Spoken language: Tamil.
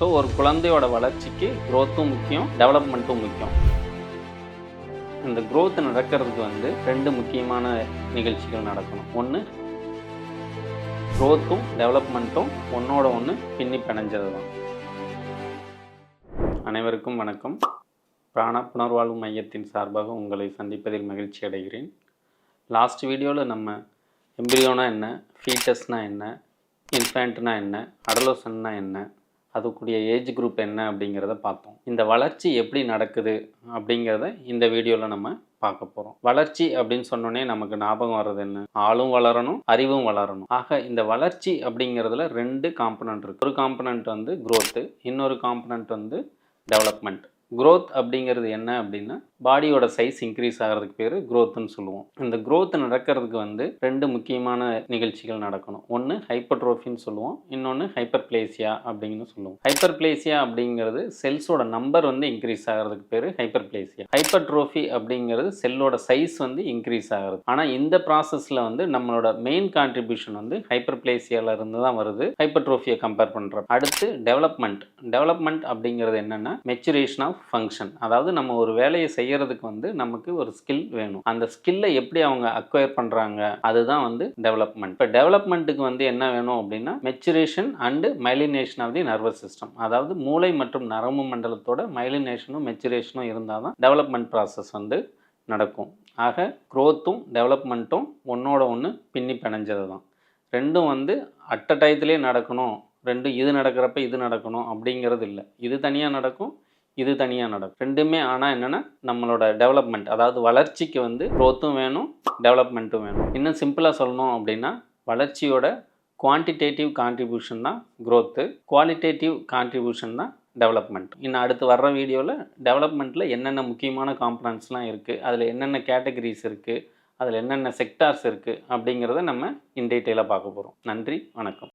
ஸோ ஒரு குழந்தையோட வளர்ச்சிக்கு க்ரோத்தும் முக்கியம், டெவலப்மெண்ட்டும் முக்கியம். இந்த க்ரோத் நடக்கிறதுக்கு ரெண்டு முக்கியமான நிகழ்ச்சிகள் நடக்கணும். ஒன்று க்ரோத்தும் டெவலப்மெண்ட்டும் ஒன்றோட ஒன்று பின்னி பிணைஞ்சது தான். அனைவருக்கும் வணக்கம். பிராண புனர்வாழ்வு மையத்தின் சார்பாக உங்களை சந்திப்பதில் மகிழ்ச்சி அடைகிறேன். லாஸ்ட் வீடியோவில் நம்ம எம்பிரியோனா என்ன, ஃபீட்டஸ்னா என்ன, இன்ஃபேண்ட்னா என்ன, அடலோசன்னா என்ன, அதுக்குரிய ஏஜ் குரூப் என்ன அப்படிங்கிறத பார்த்தோம். இந்த வளர்ச்சி எப்படி நடக்குது அப்படிங்கிறத இந்த வீடியோவில் நம்ம பார்க்க போகிறோம். வளர்ச்சி அப்படின்னு சொன்னோன்னே நமக்கு ஞாபகம் வர்றது என்ன? ஆளும் வளரணும், அறிவும் வளரணும். ஆக இந்த வளர்ச்சி அப்படிங்கிறதுல ரெண்டு காம்பனண்ட் இருக்குது. ஒரு காம்பனண்ட் க்ரோத்து, இன்னொரு காம்பனண்ட் டெவலப்மெண்ட். க்ரோத் அப்படிங்கிறது என்ன அப்படின்னா பாடியோட சைஸ் இன்க்ரீஸ் ஆகிறதுக்கு பேர் க்ரோத்துன்னு சொல்லுவோம். இந்த க்ரோத் நடக்கிறதுக்கு ரெண்டு முக்கியமான நிகழ்ச்சிகள் நடக்கணும். ஒன்று ஹைப்பர்ட்ரோஃபின்னு சொல்லுவோம், இன்னொன்று ஹைப்பர்பிளேசியா அப்படின்னு சொல்லுவோம். ஹைப்பர்பிளேசியா அப்படிங்கிறது செல்ஸோட நம்பர் இன்க்ரீஸ் ஆகிறதுக்கு பேர் ஹைப்பர்பிளேசியா. ஹைப்பர்ட்ரோஃபி அப்படிங்கிறது செல்லோட சைஸ் இன்க்ரீஸ் ஆகிறது. ஆனால் இந்த ப்ராசஸில் நம்மளோட மெயின் கான்ட்ரிபியூஷன் ஹைப்பர்பிளேசியால இருந்து தான் வருது, ஹைப்பர்ட்ரோஃபியை கம்பேர் பண்ணுறோம். அடுத்து டெவலப்மெண்ட். டெவலப்மெண்ட் அப்படிங்கிறது என்னென்னா மெச்சுரேஷன் ஆஃப் ஃபங்க்ஷன். அதாவது நம்ம ஒரு வேலையை செய்யறதுக்கு நமக்கு ஒரு ஸ்கில் வேணும். அந்த ஸ்கில்லை எப்படி அவங்க அக்வயர் பண்றாங்க, அதுதான் டெவலப்மெண்ட். இப்போ டெவலப்மெண்ட்டுக்கு என்ன வேணும் அப்படின்னா maturation and myelination of the nervous system. அதாவது மூளை மற்றும் நரம்பு மண்டலத்தோட மைலினேஷனும் மெச்சுரேஷனும் இருந்தால் தான் டெவலப்மெண்ட் ப்ராசஸ் நடக்கும். ஆக க்ரோத்தும் டெவலப்மெண்ட்டும் ஒன்றோட ஒன்று பின்னி பிணைஞ்சது தான். ரெண்டும் அட்ட டயத்துலேயே நடக்கணும், ரெண்டும் இது நடக்கிறப்ப இது நடக்கணும் அப்படிங்கிறது இல்லை. இது தனியாக நடக்கும், இது தனியாக நடக்கும். ரெண்டுமே ஆனால் என்னென்னா நம்மளோட டெவலப்மெண்ட், அதாவது வளர்ச்சிக்கு க்ரோத்தும் வேணும், டெவலப்மெண்ட்டும் வேணும். இன்னும் சிம்பிளாக சொல்லணும் அப்படின்னா வளர்ச்சியோட குவான்டிடேட்டிவ் கான்ட்ரிபியூஷன் தான் க்ரோத்து, குவாலிட்டேட்டிவ் கான்ட்ரிபியூஷன் தான் டெவலப்மெண்ட். இன்னும் அடுத்து வர்ற வீடியோவில் டெவலப்மெண்ட்டில் என்னென்ன முக்கியமான காம்பனன்ட்ஸ்லாம் இருக்குது, அதில் என்னென்ன கேட்டகரிஸ் இருக்குது, அதில் என்னென்ன செக்டார்ஸ் இருக்குது அப்படிங்கிறத நம்ம இன் டீட்டெயிலாக பார்க்க போகிறோம். நன்றி, வணக்கம்.